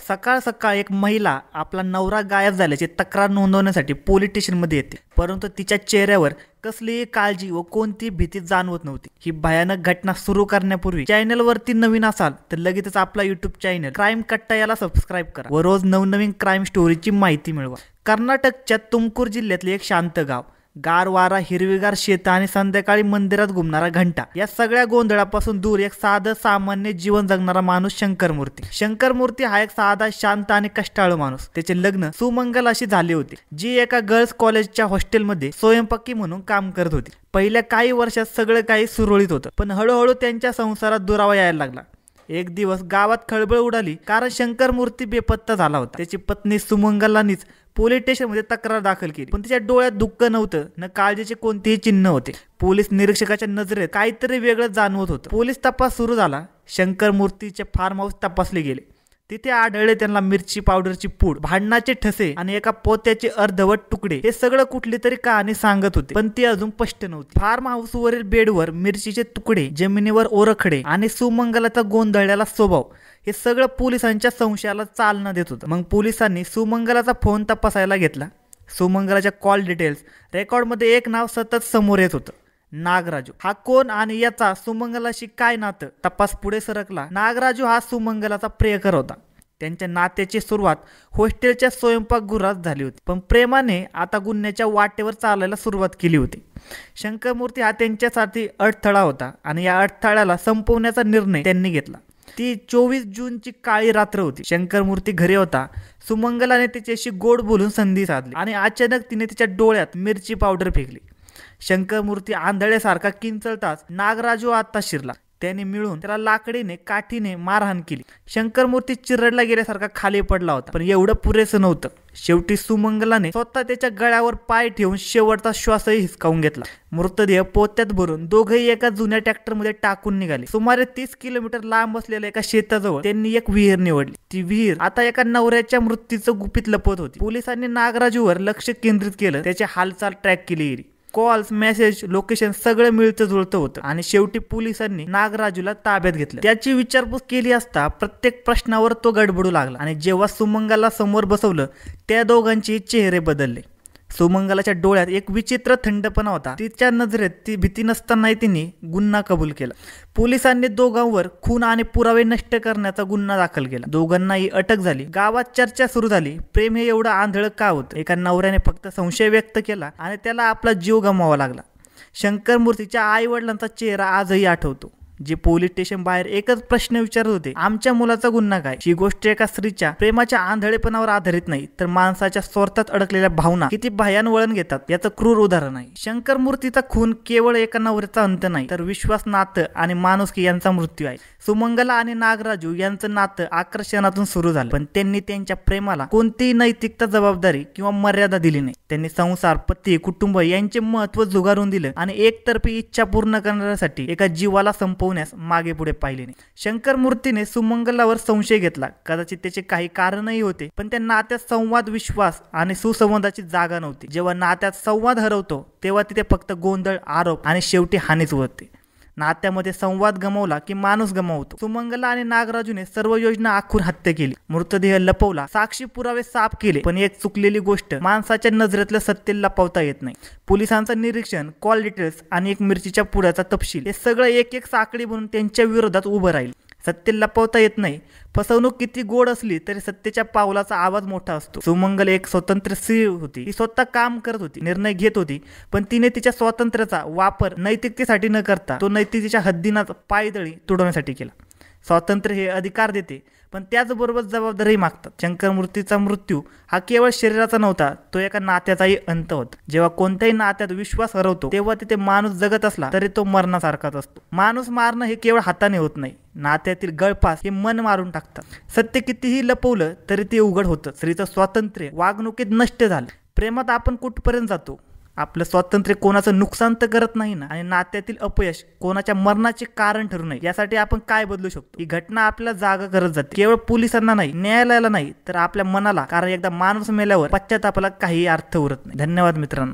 सकाळ सकाळ एक महिला आपला नवरा गायब झाल्याची तक्रार नोंदवण्यासाठी पोलीस स्टेशनमध्ये येते, परंतु तिच्या चेहऱ्यावर कसलीही काळजी व कोणती भीती जाणवत नव्हती। ही भयानक घटना सुरू करण्यापूर्वी चॅनलवरती नवीन असाल तर लगेचच आपला यूट्यूब चॅनल क्राईम कट्टा याला सबस्क्राईब करा व रोज नवनवीन क्राईम स्टोरीची माहिती मिळवा। कर्नाटकच्या तुमकुर जिल्ह्यातले एक शांत गाव, गार वारा, हिरवीगार शेत आणि संध्याकाळी मंदिरात घुमणारा घंटा, या सगळ्या गोंधळापासून दूर एक साधं सामान्य जीवन जगणारा माणूस शंकर मूर्ती हा एक साधा, शांत आणि कष्टाळू माणूस। त्याचे लग्न सुमंगल अशी झाले होते, जी एका गर्ल्स कॉलेजच्या हॉस्टेलमध्ये स्वयंपाकी म्हणून काम करत होती। पहिल्या काही वर्षात सगळं काही सुरळीत होतं, पण हळूहळू त्यांच्या संसारात दुरावा यायला लागला। एक दिवस गावात खळबळ उडाली, कारण शंकर मूर्ती बेपत्ता झाला होता। त्याची पत्नी सुमंगलानीच पोलीस स्टेशनमध्ये तक्रार दाखल केली, पण तिच्या डोळ्यात दुःख नव्हतं, न काळजीचे कोणतेही चिन्ह होते। पोलीस निरीक्षकाच्या नजरेत काहीतरी वेगळं जाणवत होतं। पोलीस तपास सुरू झाला। शंकर मूर्तीचे फार्म हाऊस तपासले गेले। तिथे आढळले त्यांना मिरची पावडरची पूड, भांडणाचे ठसे आणि एका पोत्याचे अर्धवट तुकडे। हे सगळं कुठली तरी कहाणी सांगत होते, पण ती अजून स्पष्ट नव्हती। फार्म हाऊस वरील बेडवर मिरचीचे तुकडे, जमिनीवर ओरखडे आणि सुमंगलाचा गोंधळलेला स्वभाव, हे सगळं पोलिसांच्या संशयाला चालना देत होतं। मग पोलिसांनी सुमंगलाचा फोन तपासायला घेतला। सुमंगलाच्या कॉल डिटेल्स रेकॉर्डमध्ये एक नाव सतत समोर येत होतं, नागराजू। हा कोण आणि याचा सुमंगलाशी काय नातं? तपास पुढे सरकला। नागराजू हा सुमंगलाचा प्रियकर होता। त्यांच्या नात्याची सुरुवात हॉस्टेलच्या स्वयंपाकगृहात झाली होती, पण प्रेमाने आता गुन्ह्याच्या वाटेवर चालायला सुरुवात केली होती। शंकरमूर्ती हा त्यांच्यासाठी अडथळा होता आणि या अडथळ्याला संपवण्याचा निर्णय त्यांनी घेतला। ती 24 जूनची काळी रात्र होती। शंकरमूर्ती घरी होता। सुमंगलाने तिच्याशी गोड बोलून संधी साधली आणि अचानक तिने तिच्या डोळ्यात मिरची पावडर फेकली। शंकरमूर्ती आंधळ्यासारखा किंचळताच नागराजू आता शिरला। त्याने मिळून त्याला लाकडीने, काठीने मारहाण केली। शंकरमूर्ती चिरडला गेल्यासारखा खाली पडला होता, पण एवढं पुरेसं नव्हतं। शेवटी सुमंगलाने स्वतः त्याच्या गळ्यावर पाय ठेवून शेवटचा श्वासही हिसकावून घेतला। मृतदेह पोत्यात भरून दोघेही एका जुन्या ट्रॅक्टरमध्ये टाकून निघाले। सुमारे 30 किलोमीटर लांब असलेल्या एका शेताजवळ त्यांनी एक विहीर निवडली। ती विहीर आता एका नवऱ्याच्या मृत्यूचं गुपित लपत होती। पोलिसांनी नागराजूवर लक्ष केंद्रित केलं, त्याची हालचाल ट्रॅक केली गेली। कॉल्स, मेसेज, लोकेशन सगळं मिळतं जुळतं होतं आणि शेवटी पोलिसांनी नागराजूला ताब्यात घेतलं। त्याची विचारपूस केली असता प्रत्येक प्रश्नावर तो गडबडू लागला आणि जेव्हा सुमंगलला समोर बसवलं, त्या दोघांचे चेहरे बदलले। सुमंगलाच्या डोळ्यात एक विचित्र थंडपणा होता। तिच्या नजरेत ती भीती नसतानाही तिने गुन्हा कबूल केला। पोलिसांनी दोघांवर खून आणि पुरावे नष्ट करण्याचा गुन्हा दाखल केला। दोघांनाही अटक झाली। गावात चर्चा सुरू झाली, प्रेम हे एवढं आंधळ का होतं? एका नवऱ्याने फक्त संशय व्यक्त केला आणि त्याला आपला जीव गमवावा लागला। शंकरमूर्तीच्या आई वडिलांचा चेहरा आजही आठवतो, जे पोलीस स्टेशन बाहेर एकच प्रश्न विचारत होते, आमच्या मुलाचा गुन्हा काय? ही गोष्ट एका स्त्रीच्या प्रेमाच्या आंधळेपणावर आधारित नाही, तर माणसाच्या स्वार्थात अडकलेल्या भावना किती भयान वळण घेतात याचं क्रूर उदाहरण आहे। शंकरमूर्तीचा खून केवळ एका नवऱ्याचा अंत नाही, तर विश्वास, नातं आणि माणुसकी यांचा मृत्यू आहे। सुमंगला आणि नागराजू यांचं नातं आकर्षणातून सुरू झालं, पण त्यांनी त्यांच्या प्रेमाला कोणतीही नैतिकता, जबाबदारी किंवा मर्यादा दिली नाही। त्यांनी संसार, पती, कुटुंब यांचे महत्त्व झुगारून दिलं आणि एकतर्फी इच्छा पूर्ण करण्यासाठी एका जीवाला संपवण्यास मागे पुढे पाहिले नाही। शंकरमूर्तीने सुमंगलावर संशय घेतला, कदाचित त्याचे काही कारणही होते, पण त्या नात्यात संवाद, विश्वास आणि सुसंवादाची जागा नव्हती। जेव्हा नात्यात संवाद हरवतो, तेव्हा तिथे फक्त गोंधळ, आरोप आणि शेवटी हानीच उरते। नात्यामध्ये संवाद गमावला की माणूस गमावतो। सुमंगला आणि नागराजूने सर्व योजना आखून हत्या केली, मृतदेह लपवला, साक्षी पुरावे साफ केले, पण एक चुकलेली गोष्ट, माणसाच्या नजरेतलं सत्य लपवता येत नाही। पोलिसांचं निरीक्षण, कॉल डिटेल्स आणि एक मिरचीच्या पुड्याचा तपशील, हे सगळं एक एक साखळी बनून त्यांच्या विरोधात उभं राहील। सत्य लपवता येत नाही। फसवणूक किती गोड असली तरी सत्याच्या पावलाचा आवाज मोठा असतो। सुमंगल एक स्वतंत्र स्त्री होती। ती स्वतः काम करत होती, निर्णय घेत होती, पण तिने तिच्या स्वातंत्र्याचा वापर नैतिकतेसाठी न करता तो नैतिकतेच्या हद्दीनाच पायदळी तुडवण्यासाठी केला। स्वातंत्र्य हे अधिकार देते, पण त्याचबरोबर जबाबदारी मागतात। शंकरमूर्तीचा मृत्यू हा केवळ शरीराचा नव्हता, तो एका नात्याचाही अंत होता। जेव्हा कोणत्याही नात्यात विश्वास हरवतो, तेव्हा तिथे माणूस जगत असला तरी तो मरणासारखाच असतो। माणूस मारणं हे केवळ हाताने होत नाही, नात्यातील गळफास हे मन मारून टाकतात। सत्य कितीही लपवलं तरी ते उघड होतं। स्त्रीचं स्वातंत्र्य वागणुकीत नष्ट झालं। प्रेमात आपण कुठपर्यंत जातो? आपलं स्वातंत्र्य कोणाचं नुकसान तर करत नाही ना? आणि नात्यातील अपयश कोणाच्या मरणाचे कारण ठरू नये, यासाठी आपण काय बदलू शकतो? ही घटना आपल्याला जागा करत जाते, केवळ पोलिसांना नाही, न्यायालयाला नाही, तर आपल्या मनाला। कारण एकदा माणूस मेल्यावर पश्चातापाला काही अर्थ उरत नाही। धन्यवाद मित्रांनो.